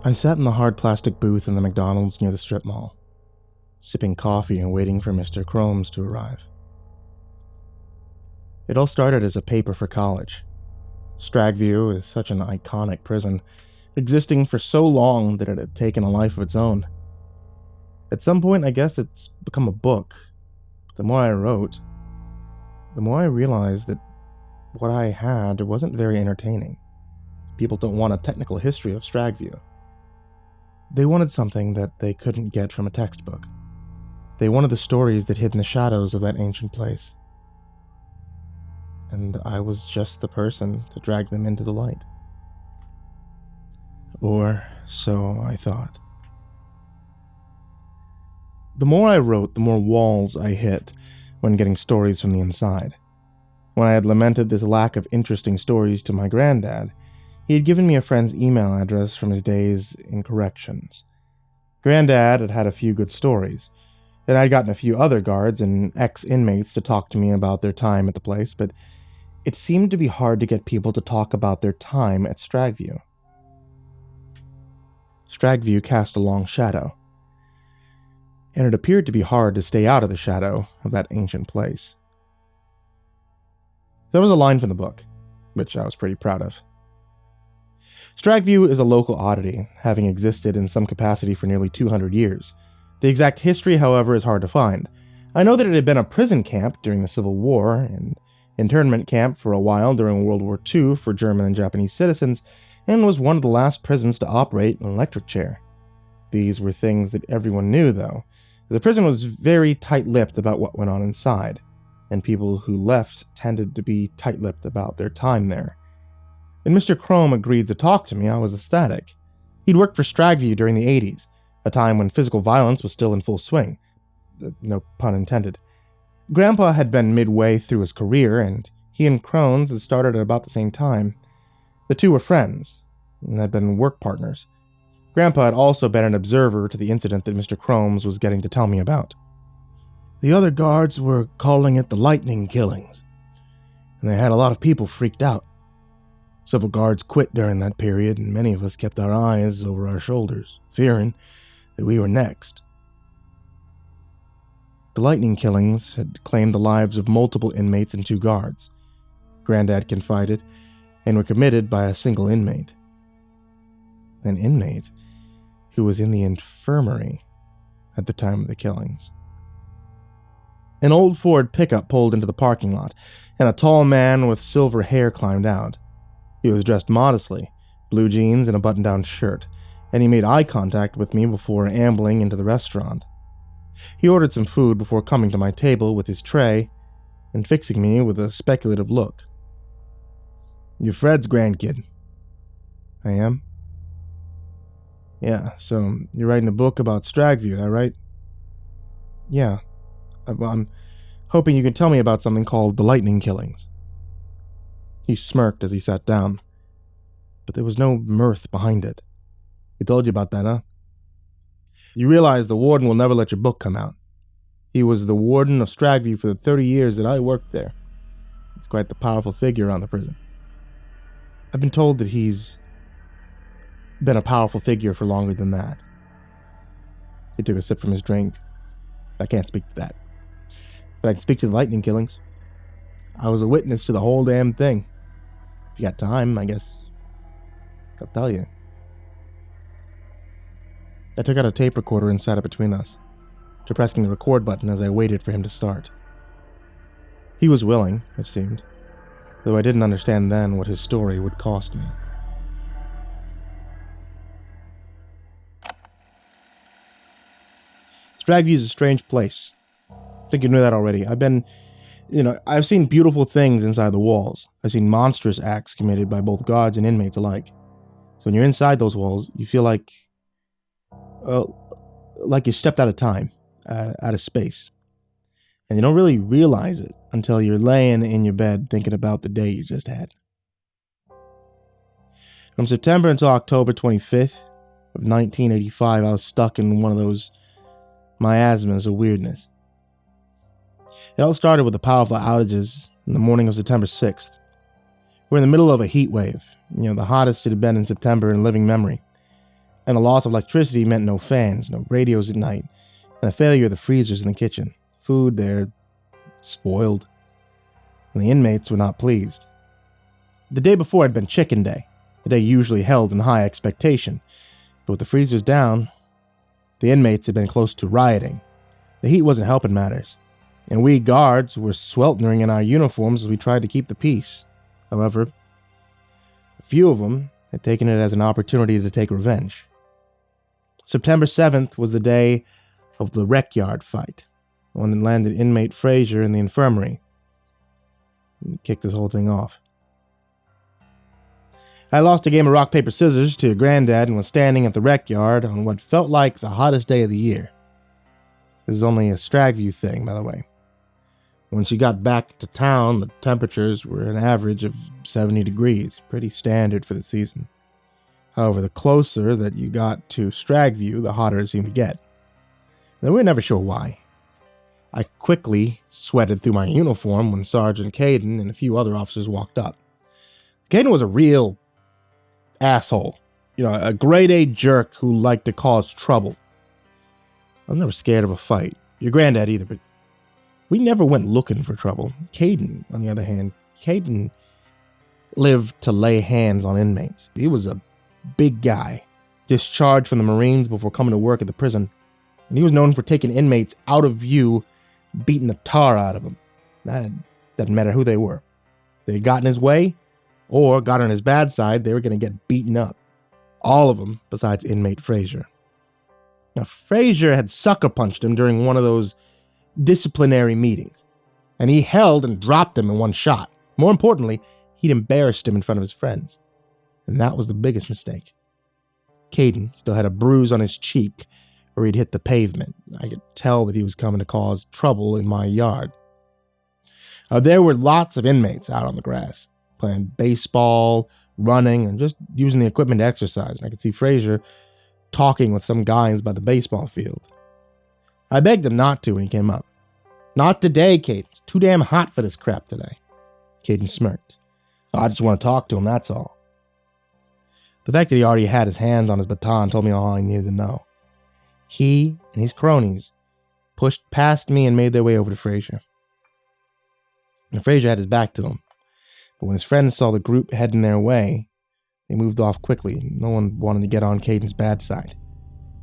I sat in the hard plastic booth in the McDonald's near the strip mall, sipping coffee and waiting for Mr. Cromes to arrive. It all started as a paper for college. Stagview is such an iconic prison, existing for so long that it had taken a life of its own. At some point, I guess it's become a book. But the more I wrote, the more I realized that what I had wasn't very entertaining. People don't want a technical history of Stagview. They wanted something that they couldn't get from a textbook. They wanted the stories that hid in the shadows of that ancient place. And I was just the person to drag them into the light. Or so I thought. The more I wrote, the more walls I hit when getting stories from the inside. When I had lamented this lack of interesting stories to my granddad, he had given me a friend's email address from his days in corrections. Granddad had had a few good stories, and I'd gotten a few other guards and ex-inmates to talk to me about their time at the place, but it seemed to be hard to get people to talk about their time at Stagview. Stagview cast a long shadow, and it appeared to be hard to stay out of the shadow of that ancient place. There was a line from the book, which I was pretty proud of. Stagview is a local oddity, having existed in some capacity for nearly 200 years. The exact history, however, is hard to find. I know that it had been a prison camp during the Civil War, and internment camp for a while during World War II for German and Japanese citizens, and was one of the last prisons to operate an electric chair. These were things that everyone knew, though. The prison was very tight-lipped about what went on inside, and people who left tended to be tight-lipped about their time there. When Mr. Crome agreed to talk to me, I was ecstatic. He'd worked for Stagview during the 80s, a time when physical violence was still in full swing. No pun intended. Grandpa had been midway through his career, and he and Crones had started at about the same time. The two were friends, and had been work partners. Grandpa had also been an observer to the incident that Mr. Cromes was getting to tell me about. The other guards were calling it the lightning killings, and they had a lot of people freaked out. Several guards quit during that period, and many of us kept our eyes over our shoulders, fearing that we were next. The lightning killings had claimed the lives of multiple inmates and 2 guards, Granddad confided, and were committed by a single inmate. An inmate who was in the infirmary at the time of the killings. An old Ford pickup pulled into the parking lot, and a tall man with silver hair climbed out. He was dressed modestly, blue jeans and a button-down shirt, and he made eye contact with me before ambling into the restaurant. He ordered some food before coming to my table with his tray and fixing me with a speculative look. "You're Fred's grandkid." "I am?" "Yeah, so you're writing a book about Stagview, that right?" "Yeah. I'm hoping you can tell me about something called the lightning killings." He smirked as he sat down, but there was no mirth behind it. "He told you about that, huh? You realize the warden will never let your book come out. He was the warden of Stagview for the 30 years that I worked there. It's quite the powerful figure around the prison." "I've been told that he's been a powerful figure for longer than that." He took a sip from his drink. "I can't speak to that. But I can speak to the lightning killings. I was a witness to the whole damn thing. If you got time, I guess I'll tell you." I took out a tape recorder and sat it between us, depressing the record button as I waited for him to start. He was willing, it seemed, though I didn't understand then what his story would cost me. Stagview's a strange place. I think you knew that already. I've seen beautiful things inside the walls. I've seen monstrous acts committed by both guards and inmates alike. So when you're inside those walls, you feel like you stepped out of time, out of space. And you don't really realize it until you're laying in your bed thinking about the day you just had. From September until October 25th of 1985, I was stuck in one of those miasmas of weirdness. It all started with the powerful outages in the morning of September 6th. We're in the middle of a heat wave, the hottest it had been in September in living memory. And the loss of electricity meant no fans, no radios at night, and the failure of the freezers in the kitchen. Food there spoiled, and the inmates were not pleased. The day before had been Chicken Day, a day usually held in high expectation, but with the freezers down, the inmates had been close to rioting. The heat wasn't helping matters, and we guards were sweltering in our uniforms as we tried to keep the peace. However, a few of them had taken it as an opportunity to take revenge. September 7th was the day of the rec yard fight, the one that landed inmate Frazier in the infirmary. And kicked this whole thing off. I lost a game of rock, paper, scissors to Granddad and was standing at the rec yard on what felt like the hottest day of the year. This is only a Stragview thing, by the way. When she got back to town, the temperatures were an average of 70 degrees, pretty standard for the season. However, the closer that you got to Stragview, the hotter it seemed to get. They were never sure why. I quickly sweated through my uniform when Sergeant Caden and a few other officers walked up. Caden was a real asshole. A grade A jerk who liked to cause trouble. I was never scared of a fight. Your granddad either, but we never went looking for trouble. Caden, on the other hand, Caden lived to lay hands on inmates. He was a big guy, discharged from the Marines before coming to work at the prison, and he was known for taking inmates out of view, beating the tar out of them. That doesn't matter who they were. They got in his way or got on his bad side, they were going to get beaten up. All of them, besides inmate Frazier. Now, Frazier had sucker punched him during one of those disciplinary meetings, and he held and dropped him in one shot. More importantly, he'd embarrassed him in front of his friends, and that was the biggest mistake. Caden still had a bruise on his cheek where he'd hit the pavement. I could tell that he was coming to cause trouble in my yard. There were lots of inmates out on the grass, playing baseball, running, and just using the equipment to exercise. And I could see Frazier talking with some guys by the baseball field. I begged him not to when he came up. "Not today, Caden. It's too damn hot for this crap today." Caden smirked. "I just want to talk to him, that's all." The fact that he already had his hand on his baton told me all I needed to know. He and his cronies pushed past me and made their way over to Frazier. And Frazier had his back to him, but when his friends saw the group heading their way, they moved off quickly. No one wanted to get on Caden's bad side.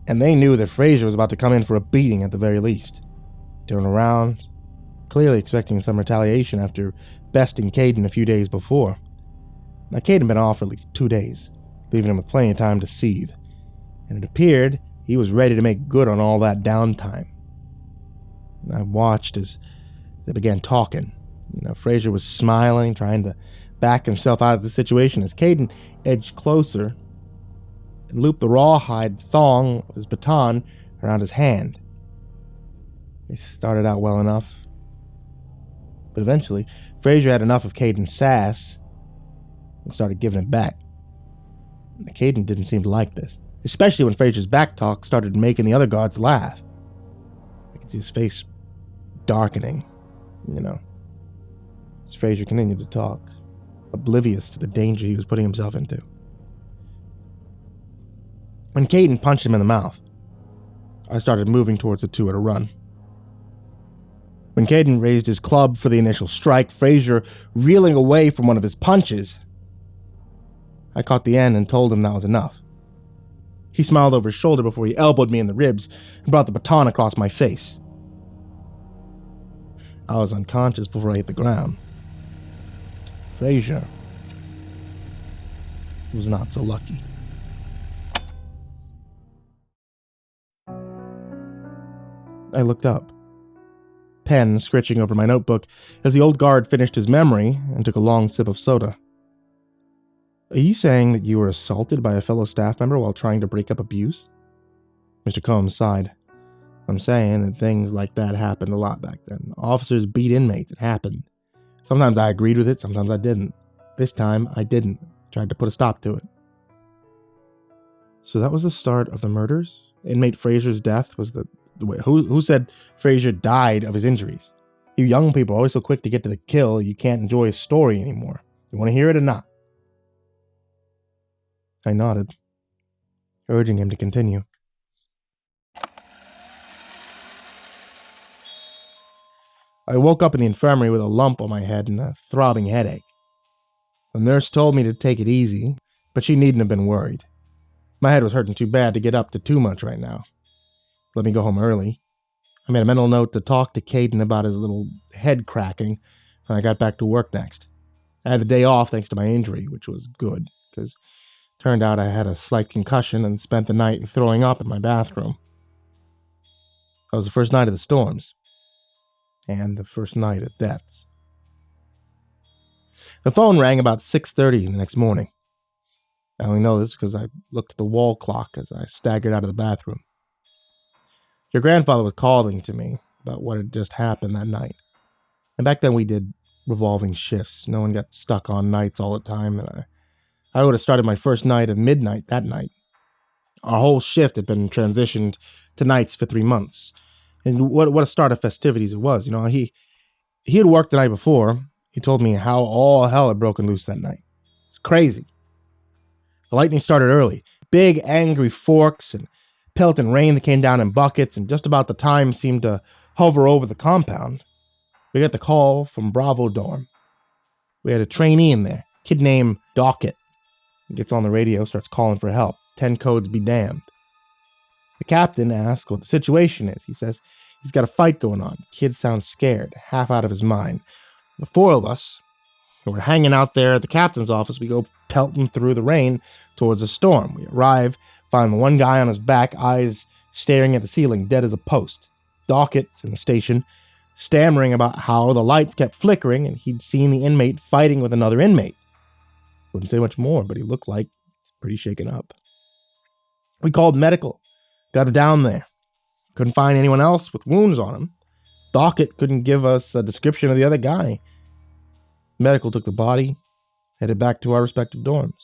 And they knew that Frazier was about to come in for a beating at the very least. Turned around, clearly expecting some retaliation after besting Caden a few days before. Now, Caden had been off for at least 2 days, leaving him with plenty of time to seethe. And it appeared he was ready to make good on all that downtime. I watched as they began talking. Frazier was smiling, trying to back himself out of the situation as Caden edged closer and looped the rawhide thong of his baton around his hand. They started out well enough, but eventually Frazier had enough of Caden's sass and started giving it back. Caden didn't seem to like this, especially when Frazier's back talk started making the other guards laugh. I could see his face darkening, as Frazier continued to talk, oblivious to the danger he was putting himself into. When Caden punched him in the mouth, I started moving towards the two at a run. When Caden raised his club for the initial strike, Frazier reeling away from one of his punches, I caught the end and told him that was enough. He smiled over his shoulder before he elbowed me in the ribs and brought the baton across my face. I was unconscious before I hit the ground. Frazier was not so lucky. I looked up, pen scritching over my notebook as the old guard finished his memory and took a long sip of soda. "Are you saying that you were assaulted by a fellow staff member while trying to break up abuse?" Mr. Combs sighed. "I'm saying that things like that happened a lot back then. Officers beat inmates. It happened. Sometimes I agreed with it, sometimes I didn't. This time, I didn't. Tried to put a stop to it." "So that was the start of the murders? Inmate Frazier's death was the way. Who said Frazier died of his injuries? You young people are always so quick to get to the kill, you can't enjoy a story anymore. You want to hear it or not?" I nodded. urging him to continue. I woke up in the infirmary with a lump on my head and a throbbing headache. The nurse told me to take it easy, but she needn't have been worried. My head was hurting too bad to get up to too much right now. Let me go home early. I made a mental note to talk to Caden about his little head cracking when I got back to work next. I had the day off thanks to my injury, which was good, because it turned out I had a slight concussion and spent the night throwing up in my bathroom. That was the first night of the storms. And the first night of deaths. The phone rang about 6:30 the next morning. I only know this because I looked at the wall clock as I staggered out of the bathroom. Your grandfather was calling to me about what had just happened that night. And back then we did revolving shifts. No one got stuck on nights all the time, and I would have started my first night at midnight that night. Our whole shift had been transitioned to nights for 3 months. And what a start of festivities it was. You know, he had worked the night before. He told me how all hell had broken loose that night. It's crazy. The lightning started early. Big, angry forks and Pelton rain that came down in buckets, and just about the time seemed to hover over the compound. We got the call from Bravo Dorm. We had a trainee in there, kid named Dockett. He gets on the radio, starts calling for help. 10 codes be damned. The captain asks what the situation is. He says he's got a fight going on. Kid sounds scared, half out of his mind. The 4 of us, who were hanging out there at the captain's office, we go pelting through the rain towards the storm. We arrive, find the one guy on his back, eyes staring at the ceiling, dead as a post. Dockett's in the station, stammering about how the lights kept flickering and he'd seen the inmate fighting with another inmate. Wouldn't say much more, but he looked like he's pretty shaken up. We called medical. Got him down there. Couldn't find anyone else with wounds on him. Dockett couldn't give us a description of the other guy. Medical took the body, headed back to our respective dorms.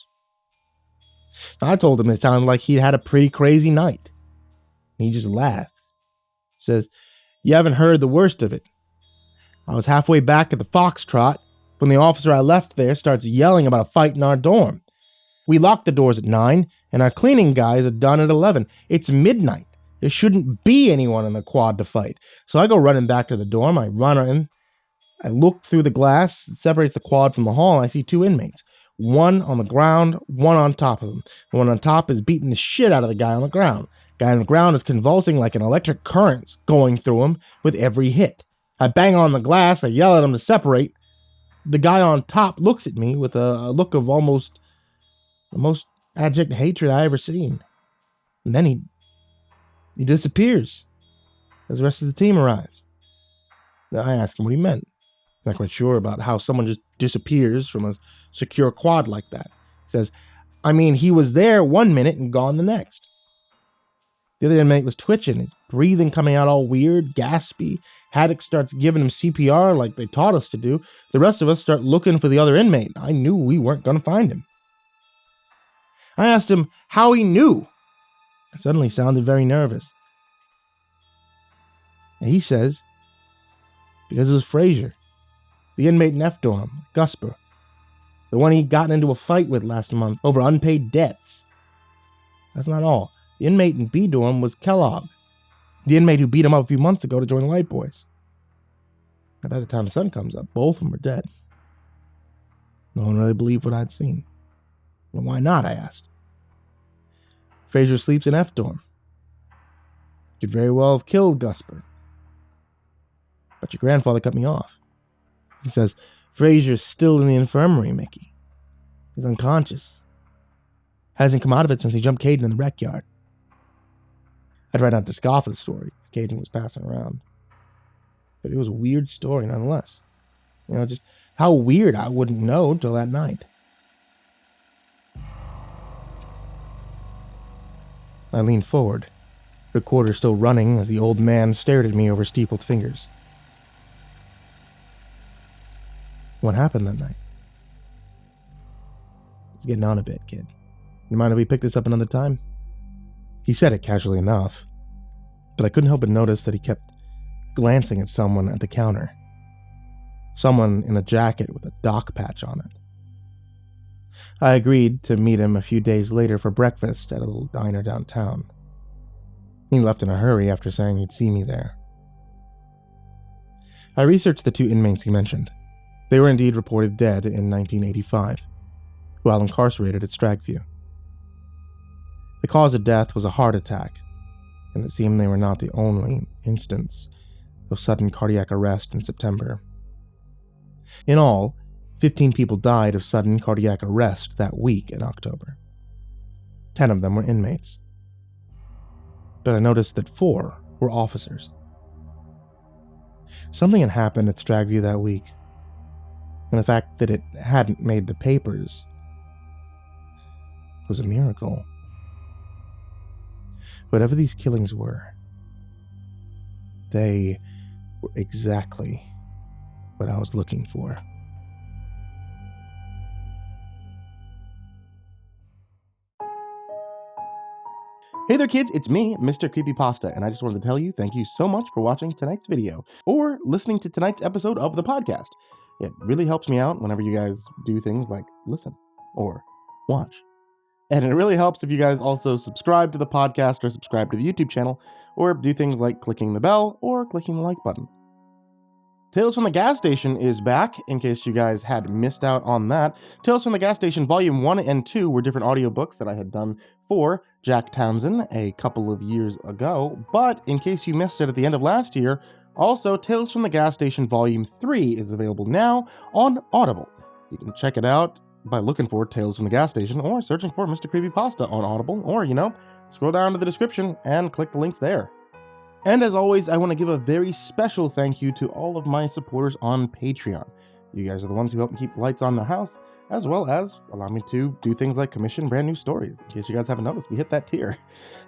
I told him it sounded like he'd had a pretty crazy night. He just laughed. Says, "You haven't heard the worst of it. I was halfway back at the Foxtrot when the officer I left there starts yelling about a fight in our dorm. We locked the doors at 9, and our cleaning guys are done at 11. It's midnight. There shouldn't be anyone in the quad to fight. So I go running back to the dorm. I run in. I look through the glass that separates the quad from the hall, and I see 2 inmates. One on the ground, one on top of him. The one on top is beating the shit out of the guy on the ground. The guy on the ground is convulsing like an electric current's going through him with every hit. I bang on the glass. I yell at him to separate. The guy on top looks at me with a look of almost the most abject hatred I ever seen. And then he disappears as the rest of the team arrives. I ask him what he meant. Not quite sure about how someone just disappears from a secure quad like that. He says, I mean, he was there 1 minute and gone the next. The other inmate was twitching, his breathing coming out all weird, gaspy. Haddock starts giving him CPR like they taught us to do. The rest of us start looking for the other inmate. I knew we weren't going to find him. I asked him how he knew. I suddenly sounded very nervous. And he says, because it was Frazier, the inmate in F dorm, Gusper, the one he'd gotten into a fight with last month over unpaid debts. That's not all. The inmate in B dorm was Kellogg, the inmate who beat him up a few months ago to join the White Boys. And by the time the sun comes up, both of them are dead. No one really believed what I'd seen. Well, why not, I asked. Frazier sleeps in F dorm. Could very well have killed Gusper. But your grandfather cut me off. He says, Frazier's still in the infirmary, Mickey. He's unconscious. Hasn't come out of it since he jumped Caden in the rec yard. I tried not to scoff at the story Caden was passing around. But it was a weird story nonetheless. You know, just how weird I wouldn't know till that night. I leaned forward, recorder still running as the old man stared at me over steepled fingers. What happened that night? It's getting on a bit, kid. You mind if we pick this up another time? He said it casually enough, but I couldn't help but notice that he kept glancing at someone at the counter. Someone in a jacket with a dock patch on it. I agreed to meet him a few days later for breakfast at a little diner downtown. He left in a hurry after saying he'd see me there. I researched the 2 inmates he mentioned. They were indeed reported dead in 1985, while incarcerated at Stagview. The cause of death was a heart attack, and it seemed they were not the only instance of sudden cardiac arrest in September. In all, 15 people died of sudden cardiac arrest that week in October. 10 of them were inmates. But I noticed that 4 were officers. Something had happened at Stagview that week, and the fact that it hadn't made the papers was a miracle. Whatever these killings were, they were exactly what I was looking for. Hey there kids, it's me, MrCreepyPasta, and I just wanted to tell you thank you so much for watching tonight's video, or listening to tonight's episode of the podcast. It really helps me out whenever you guys do things like listen or watch. And it really helps if you guys also subscribe to the podcast or subscribe to the YouTube channel, or do things like clicking the bell or clicking the like button. Tales from the Gas Station is back, in case you guys had missed out on that. Tales from the Gas Station Volume 1 and 2 were different audiobooks that I had done for Jack Townsend a couple of years ago, but in case you missed it at the end of last year, also Tales from the Gas Station Volume 3 is available now on Audible. You can check it out by looking for Tales from the Gas Station or searching for MrCreepyPasta on Audible, or, scroll down to the description and click the links there. And as always, I want to give a very special thank you to all of my supporters on Patreon. You guys are the ones who help me keep the lights on the house, as well as allow me to do things like commission brand new stories. In case you guys haven't noticed, we hit that tier.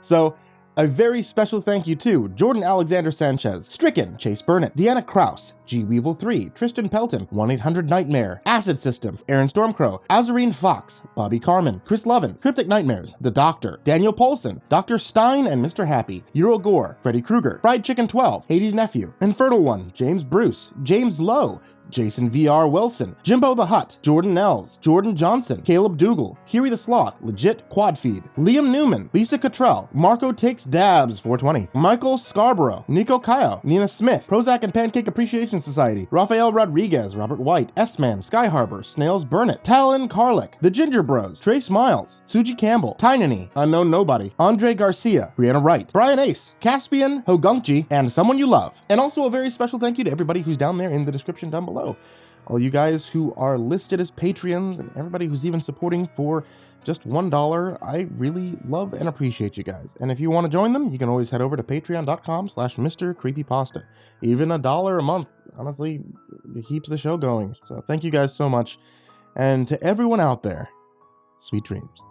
So, a very special thank you to Jordan Alexander Sanchez, Stricken, Chase Burnett, Deanna Kraus, G Weevil 3, Tristan Pelton, 1-800-Nightmare, Acid System, Aaron Stormcrow, Azurine Fox, Bobby Karman, Chris Lovins, Cryptic Nightmares, The Doctor, Daniel Polson, Dr. Stein and Mr. Happy, Eurogore, Freddy Krueger, Fried Chicken 12, Hades Nephew, InfernalOne, James Bruce, James Lowe, Jason VR Wilson, JimboTheHutt, Jordan Nells, Jordan Johnson, Caleb Dougal, Kiri the Sloth, Legit Quad Feed, Liam Newman, Lisa Cottrell, Marco Takes Dabs 420, Michael Scharbrough, Nico Kayo, Nina Smith, Prozac and Pancake Appreciation Society, Rafael Rodriguez, Robert White, S-Man, Sky Harbor, Snails Burnett, Talon Karlik, The Ginger Bros, Trace Miles, Tsuji Campbell, Tynannie, Unknown Nobody, Andre Garcia, Brianna Wright, Brian Ace, Caspian, hogunkji, and Someone You Love. And also a very special thank you to everybody who's down there in the description down below. All you guys who are listed as Patreons and everybody who's even supporting for just $1, I really love and appreciate you guys. And if you want to join them, you can always head over to patreon.com/MrCreepyPasta. Even $1 a month, honestly, it keeps the show going. So thank you guys so much. And to everyone out there, sweet dreams.